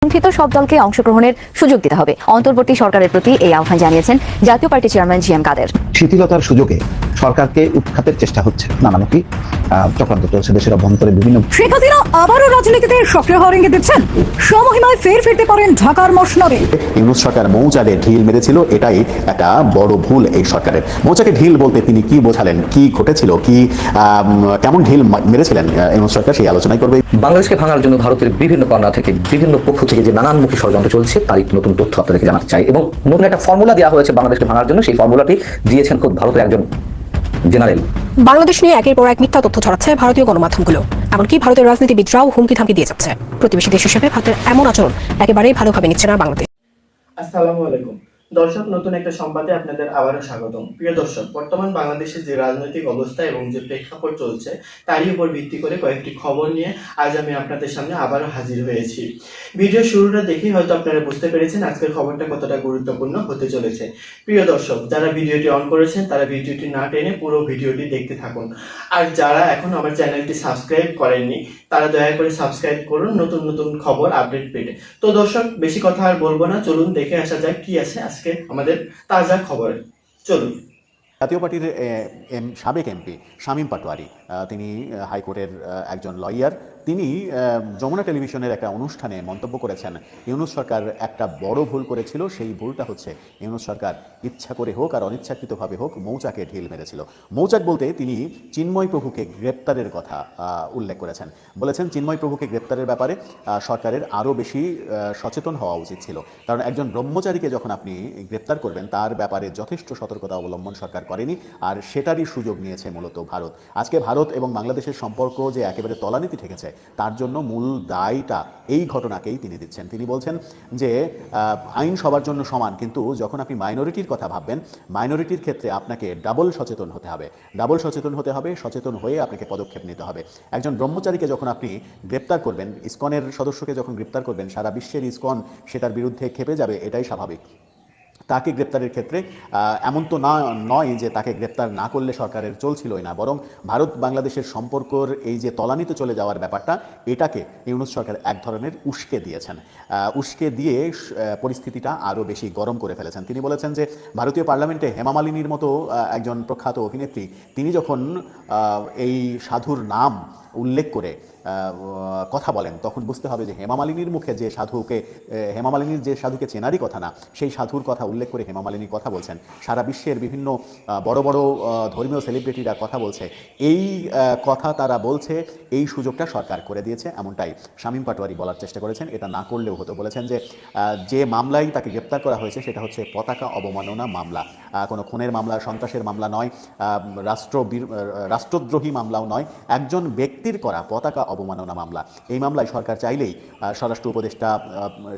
নিবন্ধিত সব দলকে অংশগ্রহণের সুযোগ দিতে হবে। অন্তর্বর্তী সরকারের প্রতি এই আহ্বান জানিয়েছেন জাতীয় পার্টি চেয়ারম্যান জি এম কাদের। শিথিলতার সুযোগে সরকারকে উৎখাতের চেষ্টা হচ্ছে, নানামুখী চক্রান্ত চলছে দেশের অভ্যন্তরে বিভিন্ন। শেখ হাসিনা আবারও রাজনীতিতে সক্রিয় হওয়ার ইঙ্গিত দিচ্ছেন। সমহিমায় ফের ফিরতে পারেন ঢাকার মসনদে। ইউনূস সরকার মৌচাকে ঢিল মেরেছিল, এটাই একটা বড় ভুল এই সরকারের। মৌচাকে ঢিল বলতে তিনি কি বোঝালেন, কি ঘটেছিল, কি কেমন ঢিল মেরেছিলেন ইউনূস সরকার, সেই আলোচনাই করবে। বাংলাদেশকে ভাঙার জন্য ভারতের বিভিন্ন কর্নার থেকে, বিভিন্ন পক্ষ থেকে যে নানানমুখী ষড়যন্ত্র চলছে, তারই নতুন তথ্য আপনাদেরকে জানাতে চাই। এবং নতুন একটা ফর্মুলা দেওয়া হয়েছে বাংলাদেশকে ভাঙার জন্য। সেই ফর্মুলাটি দিয়েছেন খুব ভারতের একজন জেনারেল। বাংলাদেশ নিয়ে একের পর এক মিথ্যা তথ্য ছড়াচ্ছে ভারতীয় গণমাধ্যমগুলো। এমনকি ভারতের রাজনীতিবিদরাও হুমকি ধামকি দিয়ে যাচ্ছে। প্রতিবেশী দেশ হিসেবে ভারতের এমন আচরণ একেবারেই ভালোভাবে নিচ্ছে না বাংলাদেশ। আসসালামু আলাইকুম দর্শক, নতুন একটা সংবাদে আপনাদের আবারও স্বাগতম। প্রিয় দর্শক, বর্তমান বাংলাদেশের যে রাজনৈতিক অবস্থা এবং যে প্রেক্ষাপট চলছে তারই উপর ভিত্তি করে কয়েকটি খবর নিয়ে আজ আমি আপনাদের সামনে আবারও হাজির হয়েছি। ভিডিও শুরুটা দেখেই হয়তো আপনারা বুঝতে পেরেছেন আজকের খবরটা কতটা গুরুত্বপূর্ণ হতে চলেছে। প্রিয় দর্শক, যারা ভিডিওটি অন করেছেন তারা ভিডিওটি না টেনে পুরো ভিডিওটি দেখতে থাকুন। আর যারা এখন আমার চ্যানেলটি সাবস্ক্রাইব করেননি তারা দয়া করে সাবস্ক্রাইব করুন নতুন নতুন খবর আপডেট পেতে। তো দর্শক, বেশি কথা আর বলবো না, চলুন দেখে আসা যাক কি আছে আজকে আমাদের তাজা খবরে। চলুন। জাতীয় পার্টির সাবেক এমপি শামীম পাটোয়ারি, তিনি হাইকোর্টের একজন লয়ার। তিনি যমুনা টেলিভিশনের একটা অনুষ্ঠানে মন্তব্য করেছেন, ইউনূস সরকার একটা বড় ভুল করেছিল। সেই ভুলটা হচ্ছে ইউনূস সরকার ইচ্ছা করে হোক আর অনিচ্ছাকৃতভাবে হোক মৌচাকে ঢিল মেরেছিল। মৌচাক বলতে তিনি চিন্ময় প্রভুকে গ্রেপ্তারের কথা উল্লেখ করেছেন। বলেছেন চিন্ময় প্রভুকে গ্রেপ্তারের ব্যাপারে সরকারের আরও বেশি সচেতন হওয়া উচিত ছিল। কারণ একজন ব্রহ্মচারীকে যখন আপনি গ্রেপ্তার করবেন তার ব্যাপারে যথেষ্ট সতর্কতা অবলম্বন সরকার করেনি, আর সেটারই সুযোগ নিয়েছে মূলত ভারত। আজকে ভারত এবং বাংলাদেশের সম্পর্ক যে একেবারে তলানিতে ঠেকেছে তার জন্য মূল দায়টা এই ঘটনাকেই তিনি দিচ্ছেন। তিনি বলছেন যে আইন সবার জন্য সমান, কিন্তু যখন আপনি মাইনরিটির কথা ভাববেন, মাইনরিটির ক্ষেত্রে আপনাকে ডাবল সচেতন হতে হবে। সচেতন হয়ে আপনাকে পদক্ষেপ নিতে হবে। একজন ব্রহ্মচারীকে যখন আপনি গ্রেপ্তার করবেন, ইসকনের সদস্যকে যখন গ্রেপ্তার করবেন, সারা বিশ্বের ইসকন সেটার বিরুদ্ধে ক্ষেপে যাবে, এটাই স্বাভাবিক। তাকে গ্রেপ্তারের ক্ষেত্রে এমন তো নয় যে তাকে গ্রেপ্তার না করলে সরকারের চলছিলই না, বরং ভারত বাংলাদেশের সম্পর্কর এই যে তলানিতে চলে যাওয়ার ব্যাপারটা, এটাকে ইউনূস সরকার এক ধরনের উস্কে দিয়েছেন। উস্কে দিয়ে পরিস্থিতিটা আরও বেশি গরম করে ফেলেছেন। তিনি বলেছেন যে ভারতীয় পার্লামেন্টে হেমা মালিনীর মতো একজন প্রখ্যাত অভিনেত্রী, তিনি যখন এই সাধুর নাম উল্লেখ করে কথা বলেন, তখন বুঝতে হবে যে হেমা মালিনীর যে সাধুকে চেনারই কথা না, সেই সাধুর কথা উল্লেখ করে হেমা মালিনী কথা বলছেন। সারা বিশ্বের বিভিন্ন বড় বড় ধর্মীয় সেলিব্রিটিরা কথা বলছে। এই কথা তারা বলছে, এই সুযোগটা সরকার করে দিয়েছে, এমনটাই শামীম পাটোয়ারি বলার চেষ্টা করেছেন। এটা না করলেও হতো। বলেছেন যে মামলায় তাকে গ্রেপ্তার করা হয়েছে সেটা হচ্ছে পতাকা অবমাননা মামলা, কোনো খুনের মামলা, সন্ত্রাসের মামলা নয়, রাষ্ট্রদ্রোহী মামলাও নয়, একজন ব্যক্তির করা পতাকা অবমাননা মামলা। এই মামলায় সরকার চাইলেই স্বরাষ্ট্র উপদেষ্টা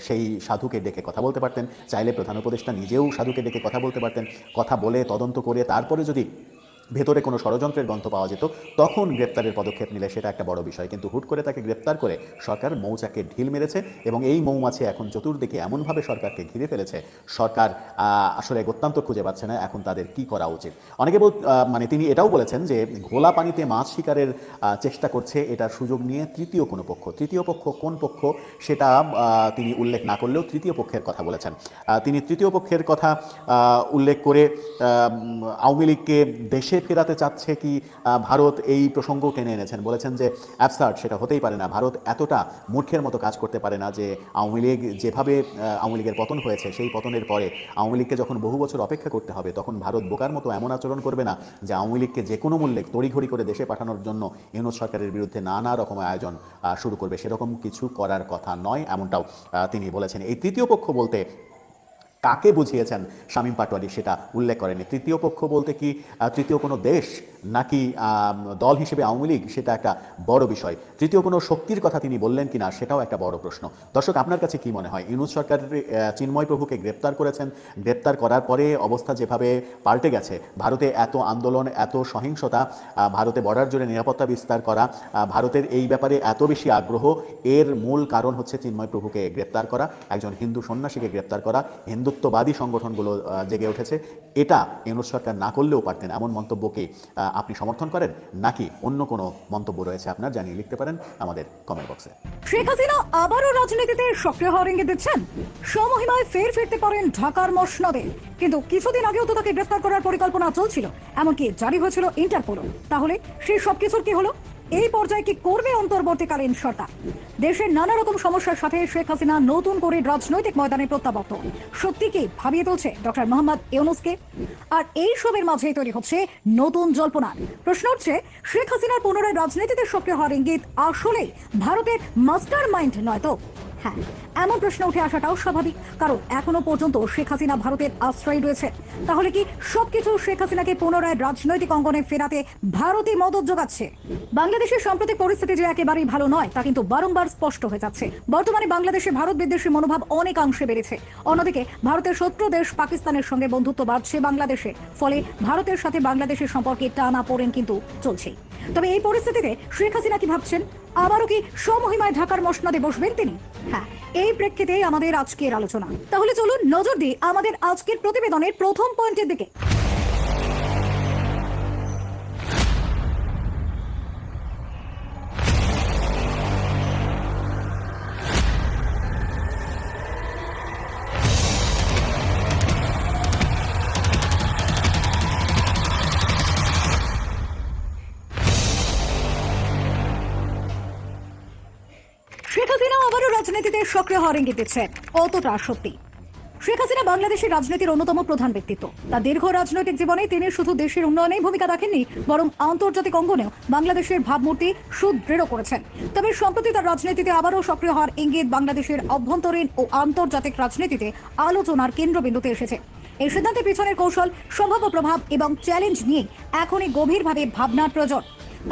সেই সাধুকে ডেকে কথা বলতে পারতেন, চাইলে প্রধান উপদেষ্টা নিজেও সাধুকে ডেকে কথা বলতে পারতেন। কথা বলে তদন্ত করে তারপরে যদি ভেতরে কোনো ষড়যন্ত্রের গন্ধ পাওয়া যেত, তখন গ্রেপ্তারের পদক্ষেপ নিলে সেটা একটা বড় বিষয়। কিন্তু হুট করে তাকে গ্রেপ্তার করে সরকার মৌচাকে ঢিল মেরেছে, এবং এই মৌমাছি এখন চতুর্দিকে এমনভাবে সরকারকে ঘিরে ফেলেছে, সরকার আসলে গত্যন্তর খুঁজে পাচ্ছে না এখন তাদের কি করা উচিত। অনেকে তিনি এটাও বলেছেন যে ঘোলা পানিতে মাছ শিকারের চেষ্টা করছে, এটার সুযোগ নিয়ে তৃতীয় কোনো পক্ষ। তৃতীয় পক্ষ কোন পক্ষ সেটা তিনি উল্লেখ না করলেও তৃতীয় পক্ষের কথা বলেছেন। তিনি তৃতীয় পক্ষের কথা উল্লেখ করে আওয়ামী লীগকে দেশে ফেরাতে চাচ্ছে কি ভারত, এই প্রসঙ্গ টেনে এনেছেন। বলেছেন যে অ্যাবসার্ড, সেটা হতেই পারে না। ভারত এতটা মূর্খের মতো কাজ করতে পারে না যে আওয়ামী লীগ যেভাবে আওয়ামী লীগের পতন হয়েছে, সেই পতনের পরে আওয়ামী লীগকে যখন বহু বছর অপেক্ষা করতে হবে, তখন ভারত বোকার মতো এমন আচরণ করবে না যে আওয়ামী লীগকে যে কোনো মূল্যে তড়িঘড়ি করে দেশে পাঠানোর জন্য ইউনূস সরকারের বিরুদ্ধে নানা রকম আয়োজন শুরু করবে। সেরকম কিছু করার কথা নয়, এমনটাও তিনি বলেছেন। এই তৃতীয় পক্ষ বলতে কাকে বুঝিয়েছেন শামীম পাটোয়ারি সেটা উল্লেখ করেনি। তৃতীয় পক্ষ বলতে কি তৃতীয় কোনো দেশ নাকি দল হিসেবে আওয়ামী লীগ, সেটা একটা বড় বিষয়। তৃতীয় কোনো শক্তির কথা তিনি বললেন কিনা সেটাও একটা বড় প্রশ্ন। দর্শক, আপনার কাছে কি মনে হয়? ইউনূস সরকার চিন্ময় প্রভুকে গ্রেপ্তার করেছেন, গ্রেপ্তার করার পরে অবস্থা যেভাবে পাল্টে গেছে, ভারতে এত আন্দোলন, এত সহিংসতা, ভারতে বর্ডার জুড়ে নিরাপত্তা বিস্তার করা, ভারতের এই ব্যাপারে এত বেশি আগ্রহ, এর মূল কারণ হচ্ছে চিন্ময় প্রভুকে গ্রেপ্তার করা, একজন হিন্দু সন্ন্যাসীকে গ্রেপ্তার করা। হিন্দুত্ববাদী সংগঠনগুলো জেগে উঠেছে। এটা ইউনূস সরকার না করলেও পারতেন, এমন মন্তব্যকে আপনি সমর্থন করেন, নাকি অন্য কোনো মন্তব্য রয়েছে আপনার, জানিয়ে লিখতে পারেন আমাদের কমেন্ট বক্সে। শেখ হাসিনা আবারও রাজনীতিতে সক্রিয় হওয়ার ইঙ্গিত দিচ্ছেন। স্বমহিমায় ফের ফিরতে পারেন ঢাকার মসনদে, কিন্তু কিছুদিন আগেও তো তাকে গ্রেফতার করার পরিকল্পনা চলছিল, এমনকি জারি হয়েছিল ইন্টারপোলও। তাহলে সেই সবকিছুর কি হলো? এই পর্যায়ে কি করবে অন্তর্বর্তীকালীন সরকার? দেশের নানা রকম সমস্যার সাথে শেখ হাসিনা নতুন করে রাজনৈতিক ময়দানে প্রত্যাবর্তন সত্যি কি ভাবিয়ে তুলছে ডক্টর মোহাম্মদ ইউনূসকে? আর এই সবের মাঝেই তৈরি হচ্ছে নতুন জল্পনা। প্রশ্ন হচ্ছে, শেখ হাসিনার পুনরায় রাজনীতিতে সক্রিয় হওয়ার ইঙ্গিত আসলে ভারতের মাস্টার মাইন্ড নয় তো? হ্যাঁ, এমন প্রশ্ন উঠে আসাটাও স্বাভাবিক, কারণ এখনো পর্যন্ত শেখ হাসিনা ভারতের আশ্রয় রয়েছে। তাহলে কি সবকিছু শেখ হাসিনাকে পুনরায় রাজনৈতিক অঙ্গনে ফেরাতে ভারতই মদত যোগাচ্ছে? বাংলাদেশের সাম্প্রতিক পরিস্থিতি যে একেবারেই ভালো নয় তা কিন্তু বারংবার স্পষ্ট হয়ে যাচ্ছে। বর্তমানে বাংলাদেশে ভারত বিদ্বেষী মনোভাব অনেকাংশে বেড়েছে। অন্যদিকে ভারতের শত্রু দেশ পাকিস্তানের সঙ্গে বন্ধুত্ব বাড়ছে বাংলাদেশে, ফলে ভারতের সাথে বাংলাদেশের সম্পর্কে টানাপোড়েন কিন্তু চলছেই। তবে এই পরিস্থিতিতে শেখ হাসিনা কি ভাবছেন? আবারও কি স্বমহিমায় ঢাকার মসনদে বসবেন তিনি? হ্যাঁ, এই প্রেক্ষিতেই আমাদের আজকের আলোচনা। তাহলে চলুন নজর দিই আমাদের আজকের প্রতিবেদনের প্রথম পয়েন্টের দিকে। শেখ হাসিনা আবারও রাজনীতিতে সক্রিয় হওয়ার ইঙ্গিত দিচ্ছেন। কতটা সত্যি? শেখ হাসিনা বাংলাদেশের রাজনীতির অন্যতম প্রধান ব্যক্তিত্ব। তার দীর্ঘ রাজনৈতিক জীবনে তিনি শুধু দেশের উন্নয়নেই ভূমিকা রাখেননি, বরং আন্তর্জাতিক অঙ্গনেও বাংলাদেশের ভাবমূর্তি সুদৃঢ় করেছেন। তবে সম্প্রতি তার রাজনীতিতে আবারও সক্রিয় হওয়ার ইঙ্গিত বাংলাদেশের অভ্যন্তরীণ ও আন্তর্জাতিক রাজনীতিতে আলোচনার কেন্দ্রবিন্দুতে এসেছে। এই সিদ্ধান্তের পিছনের কৌশল, সম্ভাব্য প্রভাব এবং চ্যালেঞ্জ নিয়ে এখনই গভীরভাবে ভাবনার প্রয়োজন।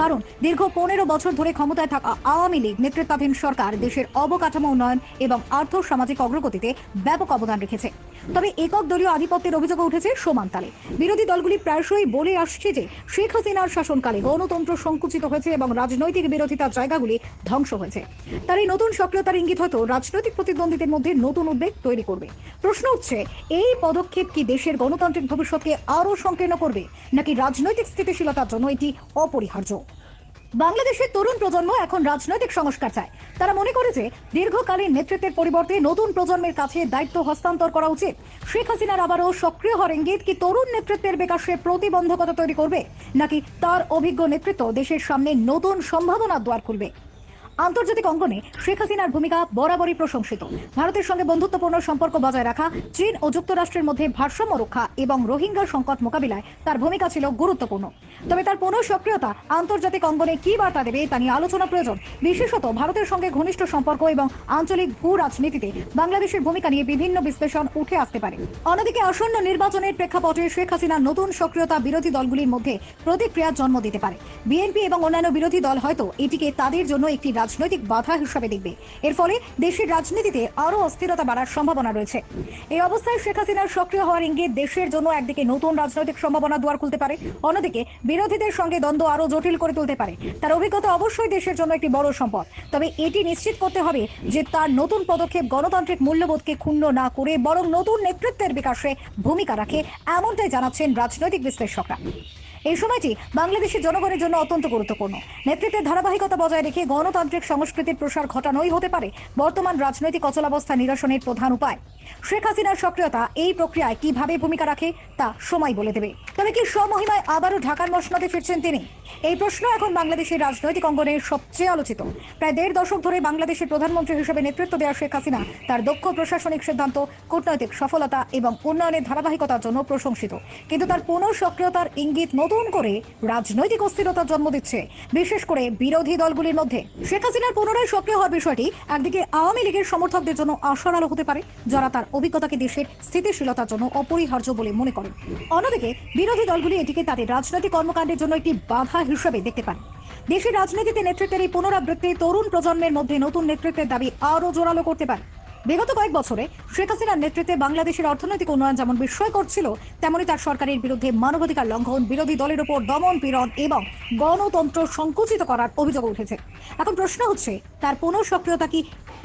কারণ দীর্ঘ 15 বছর ধরে ক্ষমতায় থাকা আওয়ামী লীগ নেতৃত্বাধীন সরকার দেশের অবকাঠামো উন্নয়ন এবং আর্থ সামাজিক অগ্রগতিতে ব্যাপক অবদান রেখেছে। তবে একক দলীয় আধিপত্যের অভিযোগ উঠেছে সমান তালে। বিরোধী দলগুলি প্রায়শই বলে আসছে যে শেখ হাসিনার শাসনকালে গণতন্ত্র সংকুচিত হয়েছে এবং রাজনৈতিক বিরোধিতার জায়গাগুলি ধ্বংস হয়েছে। তার এই নতুন সক্রিয়তার ইঙ্গিত হয়তো রাজনৈতিক প্রতিদ্বন্দ্বীদের মধ্যে নতুন উদ্বেগ তৈরি করবে। প্রশ্ন হচ্ছে, এই পদক্ষেপ কি দেশের গণতান্ত্রিক ভবিষ্যৎকে আরও সংকীর্ণ করবে, নাকি রাজনৈতিক স্থিতিশীলতার জন্য এটি অপরিহার্য? বাংলাদেশের তরুণ প্রজন্ম এখন রাজনৈতিক সংস্কার চায়। তারা মনে করে যে দীর্ঘকালীন নেতৃত্বের পরিবর্তে নতুন প্রজন্মের কাছে দায়িত্ব হস্তান্তর করা উচিত। শেখ হাসিনার আবারও সক্রিয় হওয়ার ইঙ্গিত কি তরুণ নেতৃত্বের বিকাশে প্রতিবন্ধকতা তৈরি করবে, নাকি তার অভিজ্ঞ নেতৃত্ব দেশের সামনে নতুন সম্ভাবনার দ্বার খুলবে? আন্তর্জাতিক অঙ্গনে শেখ হাসিনার ভূমিকা বরাবরই প্রশংসিত। ভারতের সঙ্গে বন্ধুত্বপূর্ণ সম্পর্ক বজায় রাখা, চীন ও যুক্তরাষ্ট্রের মধ্যে ভারসাম্য রক্ষা এবং রোহিঙ্গা সংকট মোকাবিলায় তার ভূমিকা ছিল গুরুত্বপূর্ণ। তবে তার পুনঃ সক্রিয়তা আন্তর্জাতিক অঙ্গনে কি বার্তা দেবে তা নিয়ে আলোচনা প্রয়োজন। বিশেষত ভারতের সঙ্গে ঘনিষ্ঠ সম্পর্ক এবং আঞ্চলিক ভূ রাজনীতিতে বাংলাদেশের ভূমিকা নিয়ে বিভিন্ন বিশ্লেষণ উঠে আসতে পারে। অন্যদিকে আসন্ন নির্বাচনের প্রেক্ষাপটে শেখ হাসিনার নতুন সক্রিয়তা বিরোধী দলগুলির মধ্যে প্রতিক্রিয়ার জন্ম দিতে পারে। বিএনপি এবং অন্যান্য বিরোধী দল হয়তো এটিকে তাদের জন্য একটি রাজনৈতিক বাধা হিসেবে দেখবে। এর ফলে দেশের রাজনীতিতে আরও অস্থিরতা বাড়ার সম্ভাবনা রয়েছে। এই অবস্থায় শেখ হাসিনার সক্রিয় হওয়ার ইঙ্গিত দেশের জন্য একদিকে নতুন রাজনৈতিক সম্ভাবনা দুয়ার খুলতে পারে, অন্যদিকে বিরোধীদের সঙ্গে দ্বন্দ্ব আরও জটিল করে তুলতে পারে। তার অভিজ্ঞতা অবশ্যই দেশের জন্য একটি বড় সম্পদ। তবে এটি নিশ্চিত করতে হবে যে তার নতুন পদক্ষেপ গণতান্ত্রিক মূল্যবোধকে ক্ষুণ্ণ না করে বরং নতুন নেতৃত্বের বিকাশে ভূমিকা রাখে, এমনটাই জানাচ্ছেন রাজনৈতিক বিশ্লেষকরা। এই সময়টি বাংলাদেশের জনগণের জন্য অত্যন্ত গুরুত্বপূর্ণ। নেতৃত্বের ধারাবাহিকতা বজায় রেখে গণতান্ত্রিক সংস্কৃতির প্রসার ঘটানোই হতে পারে বর্তমান রাজনৈতিক অচলাবস্থা নিরসনের প্রধান উপায়। শেখ হাসিনার সক্রিয়তা এই প্রক্রিয়ায় কিভাবে ভূমিকা রাখে তা সময় বলে দেবে। তবে কি স্বমহিমায় আবারও ঢাকার মসনদে ফিরছেন তিনি? এই প্রশ্ন এখন বাংলাদেশের রাজনৈতিক অঙ্গনে সবচেয়ে আলোচিত। প্রায় 1.5 দশক ধরে বাংলাদেশের প্রধানমন্ত্রী হিসেবে নেতৃত্ব দেওয়া শেখ হাসিনা তার দক্ষ প্রশাসনিক সিদ্ধান্ত, কূটনৈতিক সফলতা এবং উন্নয়নের ধারাবাহিকতার জন্য প্রশংসিত। কিন্তু তার পুনঃ সক্রিয়তার ইঙ্গিত নতুন করে রাজনৈতিক অস্থিরতার জন্ম দিচ্ছে, বিশেষ করে বিরোধী দলগুলির মধ্যে। শেখ হাসিনার পুনরায় সক্রিয় হওয়ার বিষয়টি একদিকে আওয়ামী লীগের সমর্থকদের জন্য আশার আলো হতে পারে, যারা তার অভিজ্ঞতাকে দেশের স্থিতিশীলতার জন্য অপরিহার্য বলে মনে করেন। অন্যদিকে বিরোধী দলগুলি এটিকে তাদের রাজনৈতিক কর্মকাণ্ডের জন্য একটি বাধা হিসেবে দেখতে পারে। দেশের রাজনীতিতে নেতৃত্বের এই পুনরাবৃত্তি তরুণ প্রজন্মের মধ্যে নতুন নেতৃত্বের দাবি আরও জোরালো করতে পারে। বিগত কয়েক বছরে শেখ হাসিনার নেতৃত্বে বাংলাদেশের অর্থনৈতিক উন্নয়ন যেমন বিস্ময়কর ছিল, তেমনি তার সরকারের বিরুদ্ধে মানবাধিকার লঙ্ঘন, বিরোধী দলের উপর দমন পীড়ন এবং গণতন্ত্র সংকুচিত করার অভিযোগ উঠেছে। এখন প্রশ্ন হচ্ছে, তার পুনঃ সক্রিয়তা কি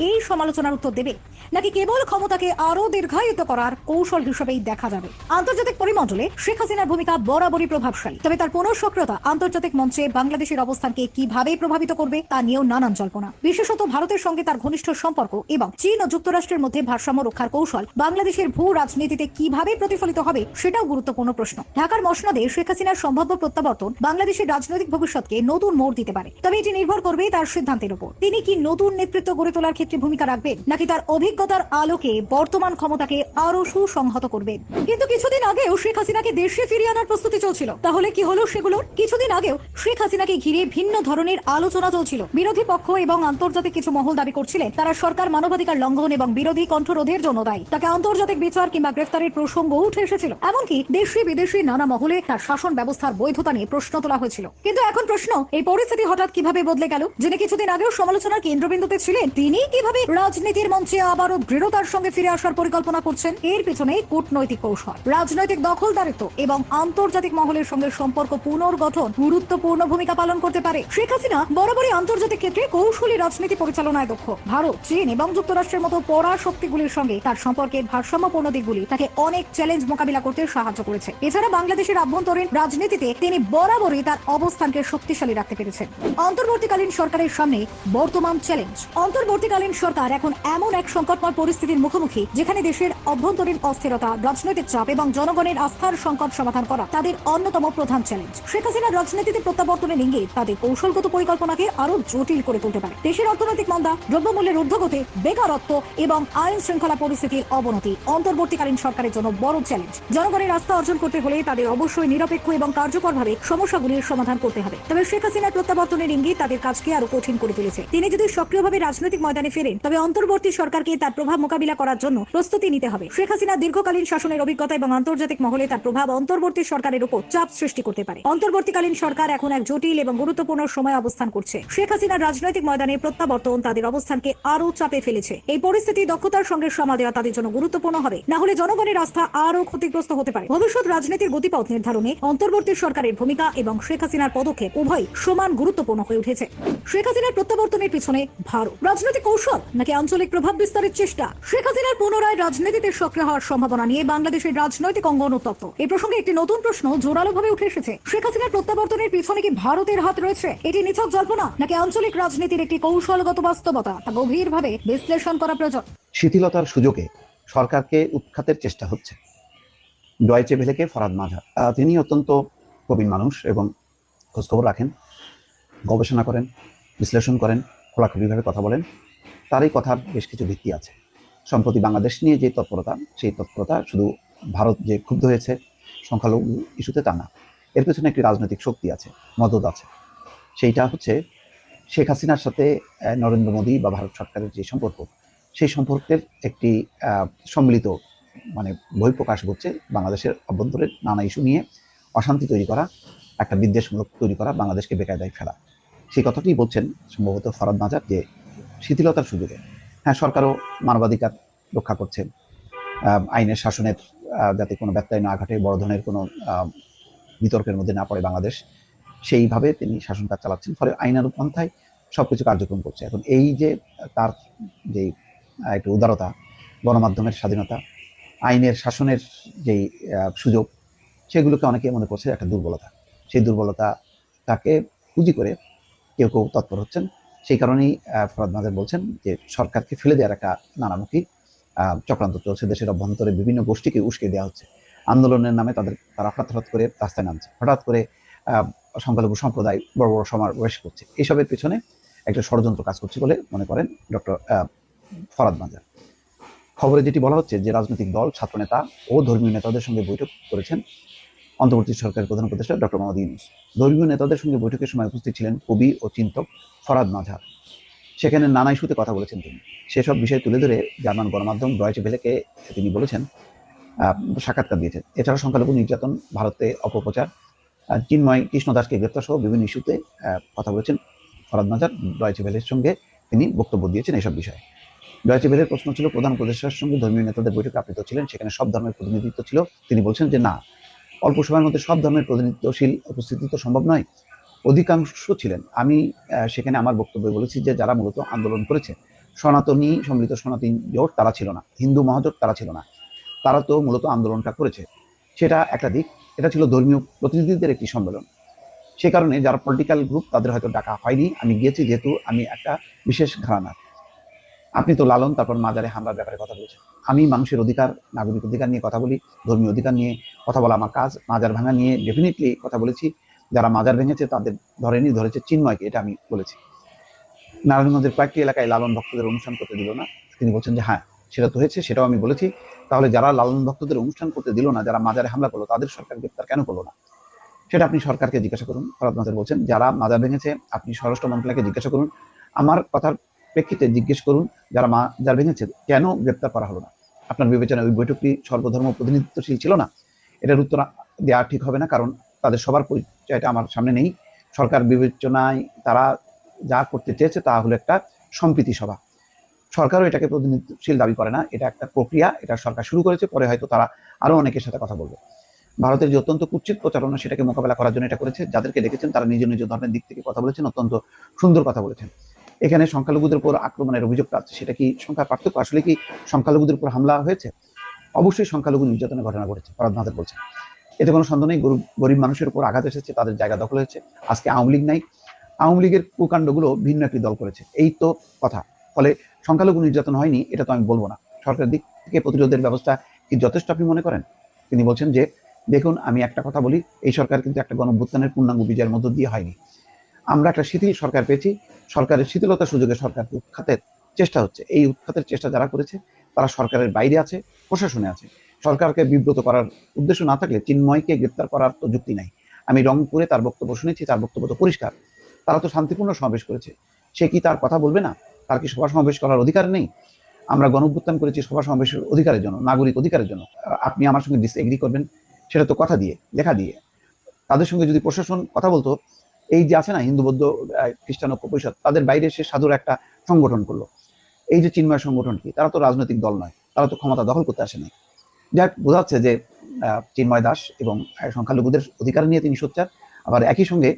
এই সমালোচনার উত্তর দেবে, নাকি কেবল ক্ষমতাকে আরো দীর্ঘায়িত করার কৌশল হিসেবেই দেখা যাবে? আন্তর্জাতিক পরিমণ্ডলে শেখ হাসিনার ভূমিকা বরাবরই প্রভাবশালী, তবে তার পুনঃসক্রিয়তা আন্তর্জাতিক মঞ্চে বাংলাদেশের অবস্থানকে কিভাবে প্রভাবিত করবে তা নিয়েও নানান জল্পনা। বিশেষত ভারতের সঙ্গে তার ঘনিষ্ঠ সম্পর্ক এবং চীন ও যুক্তরাষ্ট্রের মধ্যে ভারসাম্য রক্ষার কৌশল বাংলাদেশের ভূ রাজনীতিতে কিভাবে প্রতিফলিত হবে সেটাও গুরুত্বপূর্ণ প্রশ্ন। ঢাকার মসনদে শেখ হাসিনার সম্ভাব্য প্রত্যাবর্তন বাংলাদেশের রাজনৈতিক ভবিষ্যৎকে নতুন মোড় দিতে পারে, তবে এটি নির্ভর করবে তার সিদ্ধান্তের উপর। তিনি কি নতুন নেতৃত্ব গড়ে তোলার ক্ষেত্রে ভূমিকা রাখবেন, নাকি তার অভিজ্ঞতার আলোকে বর্তমান ক্ষমতাকে আরো সুসংহত করবেন? কিন্তু কিছুদিন আগেও শেখ হাসিনাকে দেশে ফিরিয়ে আনার প্রস্তুতি চলছিল, তাহলে কি হলো সেগুলোর? কিছুদিন আগেও শেখ হাসিনাকে ঘিরে ভিন্ন ধরনের আলোচনা চলছিল। বিরোধী পক্ষ এবং আন্তর্জাতিক কিছু মহল দাবি করছিলেন তারা সরকার মানবাধিকার লঙ্ঘন এবং বিরোধী কণ্ঠরোধের জন্য দায়ী। তাকে আন্তর্জাতিক বিচার কিংবা গ্রেফতারের প্রসঙ্গ উঠে এসেছিল। এমনকি দেশি বিদেশি নানা মহলে তার শাসন ব্যবস্থার বৈধতা নিয়ে প্রশ্ন তোলা হয়েছিল। কিন্তু এখন প্রশ্ন, এই পরিস্থিতি হঠাৎ কিভাবে বদলে গেল? যিনি কিছুদিন আগেও সমালোচনার কেন্দ্রবিন্দুতে ছিলেন, তিনি কিভাবে রাজনীতির মঞ্চে আবারও দৃঢ়তার সঙ্গে ফিরে আসার পরিকল্পনা করছেন? এর পিছনে কূটনৈতিক কৌশল, রাজনৈতিক দখলদারিত্ব এবং আন্তর্জাতিক মহলের সঙ্গে সম্পর্ক পুনর্গঠন গুরুত্বপূর্ণ ভূমিকা পালন করতে পারে। শেখ হাসিনা বরাবরই আন্তর্জাতিক ক্ষেত্রে কৌশলী রাজনীতি পরিচালনায় দক্ষ। ভারত, চীন এবং যুক্তরাষ্ট্রের মতো পরাশক্তিগুলির সঙ্গে তার সম্পর্কের ভারসাম্যপূর্ণ দিকগুলি তাকে অনেক চ্যালেঞ্জ মোকাবিলা করতে সাহায্য করেছে। এছাড়া বাংলাদেশের আভ্যন্তরীণ রাজনীতিতে তিনি বরাবরই তার অবস্থানকে শক্তিশালী রাখতে পেরেছেন। অন্তর্বর্তীকালীন সরকারের সামনে বর্তমান চ্যালেঞ্জ। অন্তর্বর্তীকালীন সরকার এখন এমন এক সংকটময় পরিস্থিতির মুখোমুখি যেখানে দেশের অভ্যন্তরীণ অস্থিরতা, রাজনৈতিক চাপ এবং জনগণের আস্থার সংকট সমাধান করা তাদের অন্যতম প্রধান চ্যালেঞ্জ। শেখ হাসিনার রাজনীতিতে প্রত্যাবর্তনের ইঙ্গিত তাদের কৌশলগত পরিকল্পনাকে আরো জটিল করে তুলতে পারে। দেশের অর্থনৈতিক মন্দা, দ্রব্যমূল্যের ঊর্ধ্বগতি, বেকারত্ব এবং আইন শৃঙ্খলা পরিস্থিতির অবনতি অন্তর্বর্তীকালীন সরকারের জন্য বড় চ্যালেঞ্জ। জনগণের আস্থা অর্জন করতে হলে তাদের অবশ্যই নিরপেক্ষ এবং কার্যকরভাবে সমস্যাগুলির সমাধান করতে হবে। তবে শেখ হাসিনার প্রত্যাবর্তনের ইঙ্গিত তাদের কাজকে আরো কঠিন করে তুলেছে। তিনি যদি সক্রিয়ভাবে রাজনৈতিক ময়দানে ফেরেন, তবে অন্তর্বর্তী সরকারকে তার প্রভাব মোকাবিলা করার জন্য প্রস্তুতি নিতে হবে। শেখ হাসিনার দীর্ঘকালীন শাসনের অভিজ্ঞতা এবং আন্তর্জাতিক মহলে তার প্রভাব অন্তর্বর্তী সরকারের উপর চাপ সৃষ্টি করতে পারে। অন্তর্বর্তীকালীন সরকার এখন এক জটিল এবং গুরুত্বপূর্ণ সময় অবস্থান করছে। শেখ হাসিনার রাজনৈতিক ময়দানে প্রত্যাবর্তন তাদের অবস্থানকে আরো চাপে ফেলেছে। এই পরিস্থিতি দক্ষতার সঙ্গে সামাল দেওয়া তাদের জন্য গুরুত্বপূর্ণ হবে, না হলে জনগণের আস্থা আরো ক্ষতিগ্রস্ত হতে পারে। ভবিষ্যৎ রাজনীতির গতিপথ নির্ধারণে অন্তর্বর্তী সরকারের ভূমিকা এবং শেখ হাসিনার পদক্ষেপ উভয় সমান গুরুত্বপূর্ণ হয়ে উঠেছে। শেখ হাসিনার প্রত্যাবর্তনের পিছনে ভারত রাজনৈতিক কৌশল নাকি আঞ্চলিক প্রভাব বিস্তারের চেষ্টা? শেখ হাসিনার পুনরায় রাজনীতিতে সক্রিয় হওয়ার সম্ভাবনা নিয়ে বাংলাদেশের রাজনৈতিক অঙ্গন উত্তপ্ত। এই প্রসঙ্গে একটি নতুন প্রশ্ন জোরালোভাবে উঠে এসেছে। শেখ হাসিনার প্রত্যাবর্তনের পিছনে কি ভারতের হাত রয়েছে? এটি নিছক জল্পনা নাকি আঞ্চলিক রাজনীতির একটি কৌশলগত বাস্তবতা, তা গভীরভাবে বিশ্লেষণ করা প্রয়োজন। শিথিলতার সুযোগে সরকারকে উৎখাতের চেষ্টা হচ্ছে। ডয়েচে ভেলেকে ফরাদ মাঝার, তিনি অত্যন্ত প্রবীণ মানুষ এবং খোঁজখবর রাখেন, গবেষণা করেন, বিশ্লেষণ করেন, খোলাখুলিভাবে কথা বলেন। তার এই কথার বেশ কিছু ভিত্তি আছে। সম্প্রতি বাংলাদেশ নিয়ে যে তৎপরতা, সেই তৎপরতা শুধু ভারত যে ক্ষুব্ধ হয়েছে সংখ্যালঘু ইস্যুতে তা না, এর পেছনে একটি রাজনৈতিক শক্তি আছে, মদত আছে। সেইটা হচ্ছে শেখ হাসিনার সাথে নরেন্দ্র মোদী বা ভারত সরকারের যে সম্পর্ক, সেই সম্পর্কের একটি সম্মিলিত বহিঃপ্রকাশ ঘটছে। বাংলাদেশের অভ্যন্তরের নানা ইস্যু নিয়ে অশান্তি তৈরি করা, একটা বিদ্বেষমূলক তৈরি করা, বাংলাদেশকে বেকায়দায় ফেলা। সেই কথাটি বলছেন সম্ভবত ফরাদ মাজার, যে শিথিলতার সুযোগে হ্যাঁ সরকারও মানবাধিকার রক্ষা করছে, আইনের শাসনের যাতে কোনো ব্যত্যয় না ঘটে, বড় ধরনের কোনো বিতর্কের মধ্যে না পড়ে বাংলাদেশ, সেইভাবে তিনি শাসন কাজ চালাচ্ছেন। ফলে আইনানুগ পন্থায় সবকিছু কার্যক্রম করছে। এখন এই যে তার যে একটু উদারতা, গণমাধ্যমের স্বাধীনতা, আইনের শাসনের যেই সুযোগ, সেগুলোকে অনেকে মনে করছে একটা দুর্বলতা। সেই দুর্বলতাটাকে পুঁজি করে কেউ কেউ তৎপর হচ্ছেন। সেই কারণেই ফরাদ মাজার বলছেন যে সরকারকে ফেলে দেওয়ার একটা নানামুখী চক্রান্ত চলছে। দেশের অভ্যন্তরে বিভিন্ন গোষ্ঠীকে উস্কে দেওয়া হচ্ছে। আন্দোলনের নামে তারা হঠাৎ করে রাস্তায় নামছে, হঠাৎ করে সংখ্যালঘু সম্প্রদায় বড় বড় সমাবেশ করছে। এইসবের পিছনে একটা ষড়যন্ত্র কাজ করছে বলে মনে করেন ডক্টর ফরাদ মাজার। খবরে যেটি বলা হচ্ছে যে রাজনৈতিক দল, ছাত্রনেতা ও ধর্মীয় নেতাদের সঙ্গে বৈঠক করেছেন অন্তর্বর্তী সরকারের প্রধান উপদেষ্টা ডক্টর মোহাম্মদ ইউনূস। ধর্মীয় নেতাদের সঙ্গে বৈঠকের সময় উপস্থিত ছিলেন কবি ও চিন্তক ফরাদ মাজার। সেখানে নানা ইস্যুতে কথা বলেছেন তিনি। সেসব বিষয় তুলে ধরে জার্মান গণমাধ্যম ডয়েচে ভেলেকে তিনি বলেছেন, সাক্ষাৎকার দিয়েছেন। এছাড়া সংখ্যালঘু নির্যাতন, ভারতে অপপ্রচার, চিন্ময় কৃষ্ণ দাসকে গ্রেপ্তার সহ বিভিন্ন ইস্যুতে কথা বলেছেন ফরাদ মাজার। ডয়েচে ভেলের সঙ্গে তিনি বক্তব্য দিয়েছেন এসব বিষয়ে। ডয়েচে ভেলের প্রশ্ন ছিল, প্রধান উপদেষ্টার সঙ্গে ধর্মীয় নেতাদের বৈঠকে আপনি তো ছিলেন, সেখানে সব ধর্মের প্রতিনিধিত্ব ছিল। তিনি বলছেন যে না, অল্প সময়ের মধ্যে সব ধর্মের প্রতিনিধিত্বশীল উপস্থিতি তো সম্ভব নয়, অধিকাংশ ছিলেন। আমি সেখানে আমার বক্তব্যে বলেছি যে যারা মূলত আন্দোলন করেছে সনাতনী সম্মিলিত সনাতনী জোট তারা ছিল না, হিন্দু মহাজোট তারা ছিল না। তারা তো মূলত আন্দোলনটা করেছে, সেটা একটা দিক। এটা ছিল ধর্মীয় প্রতিনিধিদের একটি সম্মেলন, সে কারণে যারা পলিটিক্যাল গ্রুপ তাদের হয়তো ডাকা হয়নি। আমি গিয়েছি যেহেতু আমি একটা বিশেষ ঘরানার। আপনি তো লালন তারপর মাজারে হামলার ব্যাপারে কথা বলেছেন। আমি মানুষের অধিকার, নাগরিক অধিকার নিয়ে কথা বলি, ধর্মীয় অধিকার নিয়ে কথা বলা আমার কাজ। মাজার ভাঙা নিয়ে ডেফিনেটলি কথা বলেছি। যারা মাজার ভেঙেছে তাদের ধরেছে চিন্ময়কে, এটা আমি বলেছি। নারায়ণগঞ্জের কয়েকটি এলাকায় লালন ভক্তদের অনুষ্ঠান করতে দিল না, তিনি বলছেন যে হ্যাঁ সেটা তো হয়েছে, সেটাও আমি বলেছি। তাহলে যারা লালন ভক্তদের অনুষ্ঠান করতে দিল না, যারা মাজারে হামলা করলো, তাদের সরকার গ্রেপ্তার কেন করলো না, সেটা আপনি সরকারকে জিজ্ঞাসা করুন। ফরহাদ মাজার বলছেন যারা মাজার ভেঙেছে আপনি স্বরাষ্ট্র মন্ত্রণালয়কে জিজ্ঞাসা করুন। আমার কথার প্রেক্ষিতে জিজ্ঞেস করুন যারা মাজার ভেঙেছে কেন গ্রেপ্তার করা হলো না। আপনার বিবেচনায় ওই বৈঠকটি সর্বধর্ম প্রতিনিধিত্বশীল ছিল না? এটার উত্তর দেওয়া ঠিক হবে না, কারণ তাদের সবার পরিচয়টা আমার সামনে নেই। সরকার বিবেচনায় তারা যা করতে চেয়েছে তা হলো একটা সম্প্রীতি সভা। সরকারও এটাকে প্রতিনিধিত্বশীল দাবি করে না, এটা একটা প্রক্রিয়া, এটা সরকার শুরু করেছে, পরে হয়তো তারা আরো অনেকের সাথে কথা বলবে। ভারতের যে অত্যন্ত কুৎসিত প্রচারণা সেটাকে মোকাবেলা করার জন্য এটা করেছে। যাদেরকে দেখেছেন তারা নিজ নিজ ধর্মের দিক থেকে কথা বলেছেন, অত্যন্ত সুন্দর কথা বলেছেন। এখানে সংখ্যালঘুদের উপর আক্রমণের অভিযোগটা আছে, সেটা কি সংখ্যার পার্থক্য? আসলে কি সংখ্যালঘুদের উপর হামলা হয়েছে? অবশ্যই সংখ্যালঘু নির্যাতনের ঘটনা ঘটেছে, ফরহাদ মাজার বলছেন। এতে কোনো সন্দেহ নেই, গরিব মানুষের উপর আঘাত এসেছে, তাদের জায়গা দখল হয়েছে। আজকে আওয়ামী লীগ নাই, আওয়ামী লীগের কুকাণ্ডগুলো ভিন্ন একটি দল করেছে, এই তো কথা। ফলে সংখ্যালঘু নির্যাতন হয়নি এটা তো আমি বলবো না। সরকারের দিক থেকে প্রতিরোধের ব্যবস্থা কি যথেষ্ট আপনি মনে করেন? তিনি বলছেন যে দেখুন আমি একটা কথা বলি, এই সরকার কিন্তু একটা গণঅভ্যুত্থানের পূর্ণাঙ্গ বিজয়ের মধ্য দিয়ে হয়নি। আমরা একটা শিথিল সরকার পেয়েছি, সরকারের শিথিলতার সুযোগে সরকারকে উৎখাতের চেষ্টা হচ্ছে। এই উৎখাতের চেষ্টা যারা করেছে তারা সরকারের বাইরে আছে, প্রশাসনে আছে। সরকারকে বিব্রত করার উদ্দেশ্য না থাকলে চিন্ময়কে গ্রেপ্তার করার তো যুক্তি নাই। আমি রংপুরে তার বক্তব্য শুনেছি, তার বক্তব্য তো পরিষ্কার। তারা তো শান্তিপূর্ণ সমাবেশ করেছে, সে কি তার কথা বলবে না? তার কি সভা সমাবেশ করার অধিকার নেই? আমরা গণঅভ্যুত্থান করেছি সভা সমাবেশের অধিকারের জন্য, নাগরিক অধিকারের জন্য। আপনি আমার সঙ্গে ডিসএগ্রি করবেন সেটা তো কথা দিয়ে, লেখা দিয়ে। তাদের সঙ্গে যদি প্রশাসন কথা বলতো, এই যে আছে না হিন্দু বৌদ্ধ খ্রিস্টান ঐক্য পরিষদ, তাদের বাইরে সে সাধুর একটা সংগঠন করলো। এই যে চিন্ময় সংগঠন কি, তারা তো রাজনৈতিক দল নয়, তারা তো ক্ষমতা দখল করতে আসে নাই। যাক, বোঝাচ্ছে যে চিন্ময় দাস এবং সংখ্যালঘুদের অধিকার নিয়ে তিনি সোচ্চার, আবার একই সঙ্গে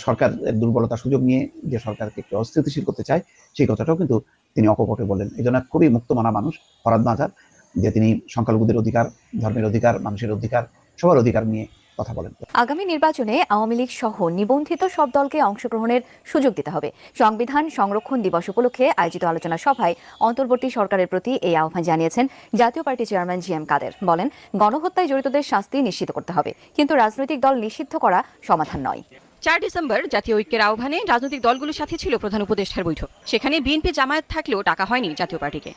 সরকারের দুর্বলতার সুযোগ নিয়ে যে সরকারকে একটু অস্থিতিশীল করতে চায় সেই কথাটাও কিন্তু তিনি অকপটে বললেন। এই জন্য খুবই মুক্তমানা মানুষ ফরহাদ মাজার, যে তিনি সংখ্যালঘুদের অধিকার, ধর্মের অধিকার, মানুষের অধিকার, সবার অধিকার নিয়ে কথা বলেন। আগামী নির্বাচনে আওয়ামী লীগ সহ নিবন্ধিত সব দলকে অংশগ্রহণের সুযোগ দিতে হবে। সংবিধান সংরক্ষণ দিবস উপলক্ষে আয়োজিত আলোচনা সভায় অন্তর্বর্তী সরকারের প্রতি এই আহ্বান জানিয়েছেন জাতীয় পার্টি চেয়ারম্যান জি.এম. কাদের। বলেন, গণহত্যায় জড়িতদের শাস্তি নিশ্চিত করতে হবে, কিন্তু রাজনৈতিক দল নিষিদ্ধ করা সমাধান নয়। 4 ডিসেম্বর জাতীয় ঐক্যের আহ্বানে রাজনৈতিক দলগুলোর সাথে ছিল প্রধান উপদেষ্টার বৈঠক। সেখানে বিএনপি জামায়াত থাকলেও ডাকা হয়নি জাতীয় পার্টিকে।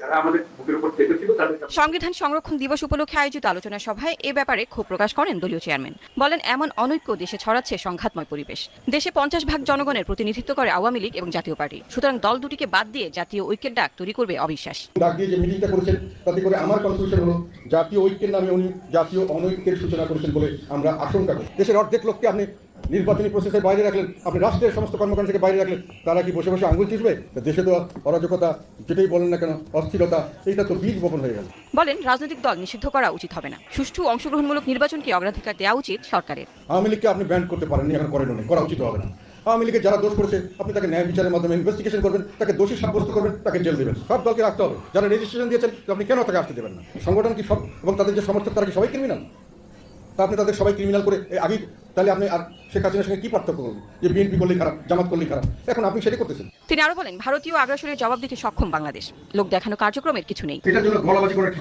সংবিধান সংরক্ষণ দিবস উপলক্ষে আয়োজিত আলোচনা সভায় এ ব্যাপারে ক্ষোভ প্রকাশ করেন দলীয় চেয়ারম্যান। বলেন, এমন অনৈক্য দেশে ছড়াচ্ছে সংঘাতময় পরিবেশ। দেশে 50% জনগণের প্রতিনিধিত্ব করে আওয়ামী লীগ এবং জাতীয় পার্টি। সুতরাং দল দুটিকে বাদ দিয়ে জাতীয় ঐক্যের ডাক তৈরি করবে অবিশ্বাস। ডাক দিয়ে যে মিটিংটা করেছেন তাতে করে আমার কনক্লুশন হলো জাতীয় ঐক্যের নামে উনি জাতীয় অনৈক্যের সূচনা করেছেন বলে আমরা আশঙ্কা করি। দেশের অর্ধেক লোককে আপনি নির্বাচনী প্রসেসের বাইরে রাখলেন, আপনি রাষ্ট্রের সমস্ত কর্মকাণ্ডকে বাইরে রাখলেন, তারা কি বসে বসে আঙুল চুষবে? দেশে তো অরাজকতা, যেটাই বলেন না কেন, অস্থিরতা, এইটা তো বীজ বপন হয়ে গেল। বলেন, রাজনৈতিক দল নিষিদ্ধ করা উচিত হবে না, সুষ্ঠু অংশগ্রহণমূলক নির্বাচনকে অগ্রাধিকার দেওয়া উচিত সরকারের। আওয়ামী লীগকে আপনি ব্যান করতে পারেননি, এখন করেনও নেই, করা উচিত হবে না। আওয়ামী লীগের যারা দোষ করেছে আপনি তাকে ন্যায় বিচারের মাধ্যমে ইনভেস্টিগেশন করবেন, তাকে দোষী সাব্যস্ত করবেন, তাকে জেল দেবেন। সব দলকে রাখতে হবে। যারা রেজিস্ট্রেশন দিয়েছেন আপনি কেন তাকে আসতে দেবেন না? সংগঠন কি সব এবং তাদের যে সমর্থক তারা কি সবাই ক্রিমিনাল? তা আপনি তাদের সবাই ক্রিমিনাল করে আগে, তাহলে আপনি আর শেখ হাসিনার সঙ্গে কি পার্থক্য করবেন? যে বিএনপি করলেই খারাপ, জামাত করলেই খারাপ, এখন আপনি সেটাই করতেছেন। তিনি আরো বলেন, ভারতীয় আগ্রাসনের জবাব দিতে সক্ষম বাংলাদেশ, লোক দেখানো কার্যক্রমের কিছু নেই। এটার জন্য গলাবাজি করার